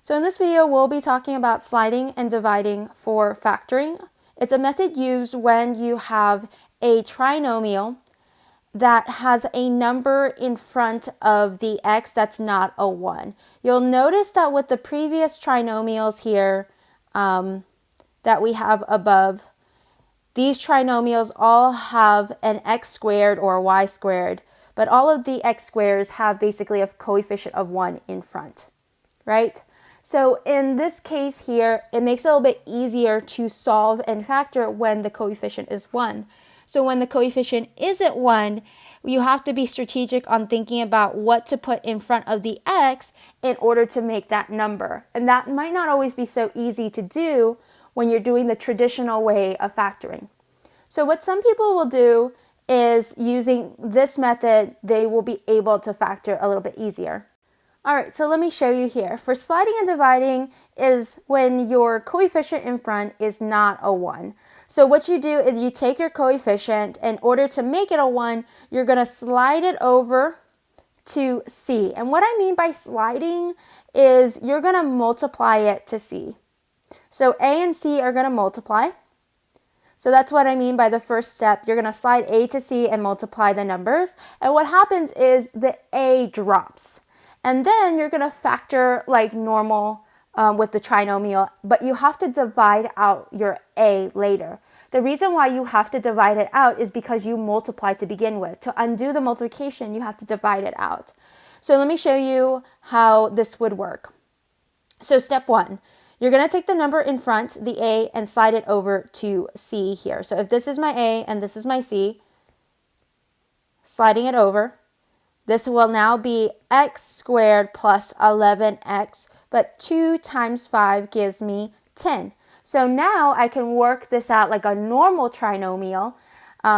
So in this video, we'll be talking about sliding and dividing for factoring. It's a method used when you have a trinomial that has a number in front of the x that's not a 1. You'll notice that with the previous trinomials here that we have above, these trinomials all have an x squared or a y squared, but all of the x squares have basically a coefficient of 1 in front, right? So in this case here, it makes it a little bit easier to solve and factor when the coefficient is 1. So when the coefficient isn't 1, you have to be strategic on thinking about what to put in front of the x in order to make that number. And that might not always be so easy to do when you're doing the traditional way of factoring. So what some people will do is using this method, they will be able to factor a little bit easier. All right, so let me show you here. For sliding and dividing is when your coefficient in front is not a 1. So what you do is you take your coefficient, in order to make it a 1, you're going to slide it over to c. And what I mean by sliding is you're going to multiply it to c. So a and c are going to multiply. So that's what I mean by the first step. You're going to slide a to c and multiply the numbers. And what happens is the a drops. And then you're going to factor like normal with the trinomial, but you have to divide out your a later. The reason why you have to divide it out is because you multiply to begin with. To undo the multiplication, you have to divide it out. So let me show you how this would work. So step 1, you're going to take the number in front, the a, and slide it over to c here. So if this is my a and this is my c, sliding it over, this will now be x squared plus 11x, but 2 times 5 gives me 10. So now I can work this out like a normal trinomial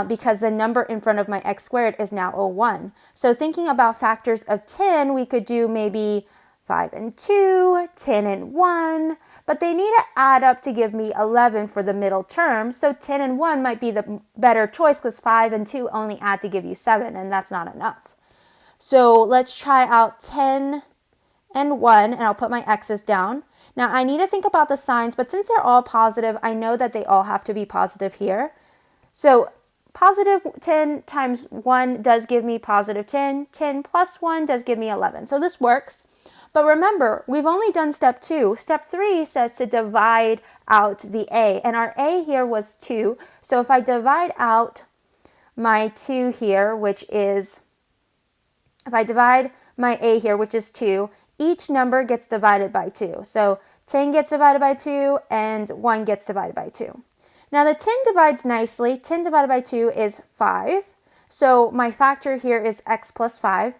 because the number in front of my x squared is now a 1. So thinking about factors of 10, we could do maybe 5 and 2, 10 and 1, but they need to add up to give me 11 for the middle term. So 10 and 1 might be the better choice because 5 and 2 only add to give you 7, and that's not enough. So let's try out 10 and 1, and I'll put my x's down. Now I need to think about the signs, but since they're all positive, I know that they all have to be positive here. So positive 10 times 1 does give me positive 10. 10 plus 1 does give me 11. So this works. But remember, we've only done step 2. Step 3 says to divide out the a, and our a here was 2. So if I divide out my 2 here, which is, if I divide my a here, which is 2, each number gets divided by 2. So 10 gets divided by 2 and 1 gets divided by 2. Now the 10 divides nicely. 10 divided by 2 is 5. So my factor here is x plus 5.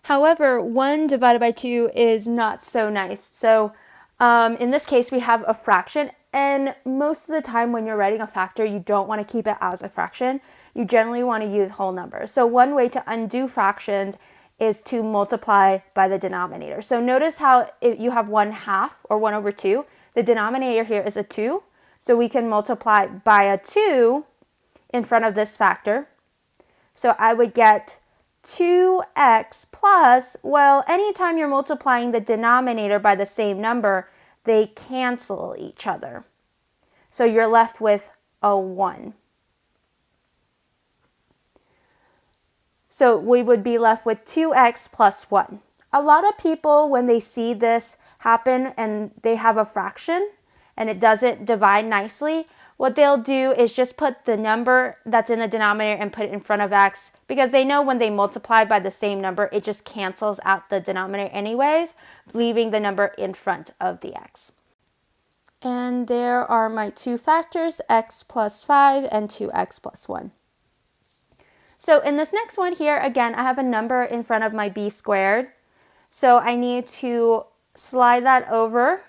However, 1 divided by 2 is not so nice. So in this case, we have a fraction. And most of the time when you're writing a factor, you don't want to keep it as a fraction. You generally want to use whole numbers. So one way to undo fractions is to multiply by the denominator. So notice how if you have 1/2 or 1 over 2. The denominator here is a 2. So we can multiply by a 2 in front of this factor. So I would get 2x plus, well, anytime you're multiplying the denominator by the same number, they cancel each other. So you're left with a 1. So we would be left with 2x plus 1. A lot of people, when they see this happen and they have a fraction and it doesn't divide nicely, what they'll do is just put the number that's in the denominator and put it in front of x, because they know when they multiply by the same number, it just cancels out the denominator anyways, leaving the number in front of the x. And there are my two factors, x plus 5 and 2x plus 1. So in this next one here, again, I have a number in front of my b squared. So I need to slide that over.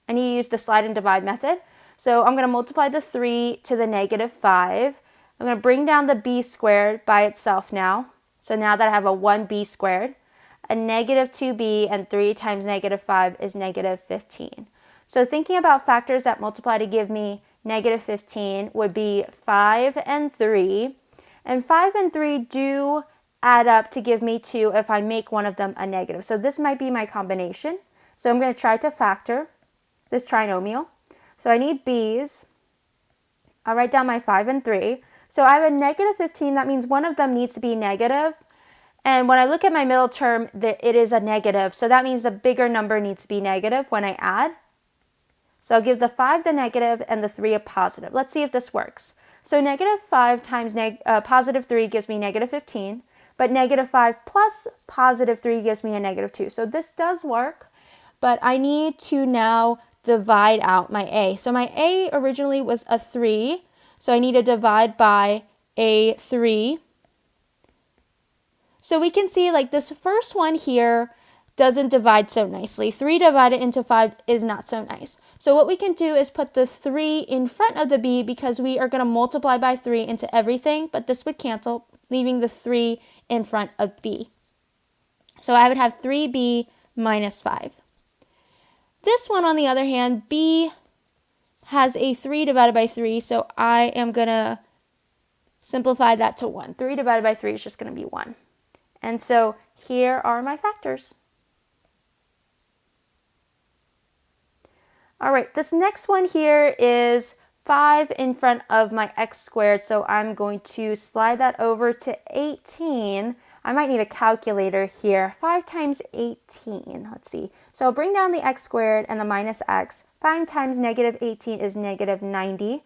I need to use the slide and divide method. So I'm going to multiply the 3 to the negative 5. I'm going to bring down the b squared by itself now. So now that I have a 1b squared, a negative 2b, and 3 times negative 5 is negative 15. So thinking about factors that multiply to give me negative 15 would be 5 and 3. And 5 and 3 do add up to give me 2 if I make one of them a negative. So this might be my combination. So I'm going to try to factor this trinomial. So I need b's. I'll write down my 5 and 3. So I have a negative 15. That means one of them needs to be negative. And when I look at my middle term, it is a negative. So that means the bigger number needs to be negative when I add. So I'll give the 5 the negative and the 3 a positive. Let's see if this works. So negative 5 times positive 3 gives me negative 15. But negative 5 plus positive 3 gives me a negative 2. So this does work. But I need to now divide out my a. So my a originally was a 3. So I need to divide by a 3. So we can see like this first one here doesn't divide so nicely. 3 divided into 5 is not so nice. So what we can do is put the 3 in front of the b because we are going to multiply by 3 into everything, but this would cancel, leaving the 3 in front of b. So I would have 3b minus 5. This one, on the other hand, b has a 3 divided by 3, so I am going to simplify that to 1. 3 divided by 3 is just going to be 1. And so here are my factors. All right, this next one here is 5 in front of my x squared, so I'm going to slide that over to 18. I might need a calculator here. 5 times 18, let's see. So I'll bring down the x squared and the minus x. 5 times negative 18 is negative 90.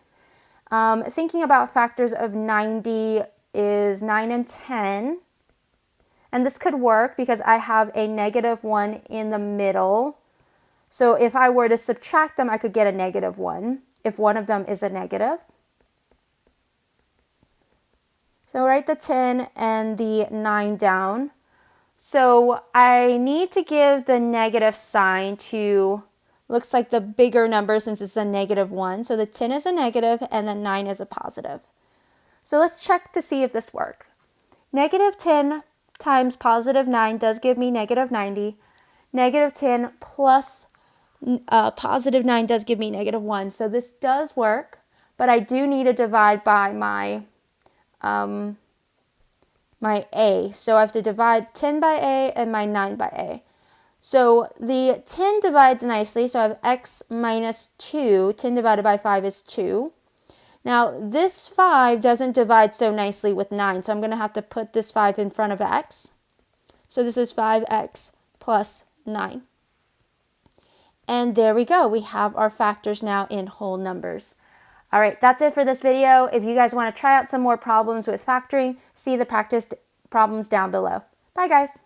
Thinking about factors of 90 is 9 and 10. And this could work because I have a negative 1 in the middle. So if I were to subtract them, I could get a negative 1 if one of them is a negative. So write the 10 and the 9 down. So I need to give the negative sign to, looks like the bigger number since it's a negative 1. So the 10 is a negative and the 9 is a positive. So let's check to see if this works. Negative 10 times positive 9 does give me negative 90. Negative 10 plus positive 9 does give me negative 1. So this does work, but I do need to divide by my a. So I have to divide 10 by a and my 9 by a. So the 10 divides nicely, so I have x minus 2. 10 divided by 5 is 2. Now, this 5 doesn't divide so nicely with 9, so I'm going to have to put this 5 in front of x. So this is 5x plus 9. And there we go. We have our factors now in whole numbers. All right, that's it for this video. If you guys want to try out some more problems with factoring, see the practice problems down below. Bye, guys.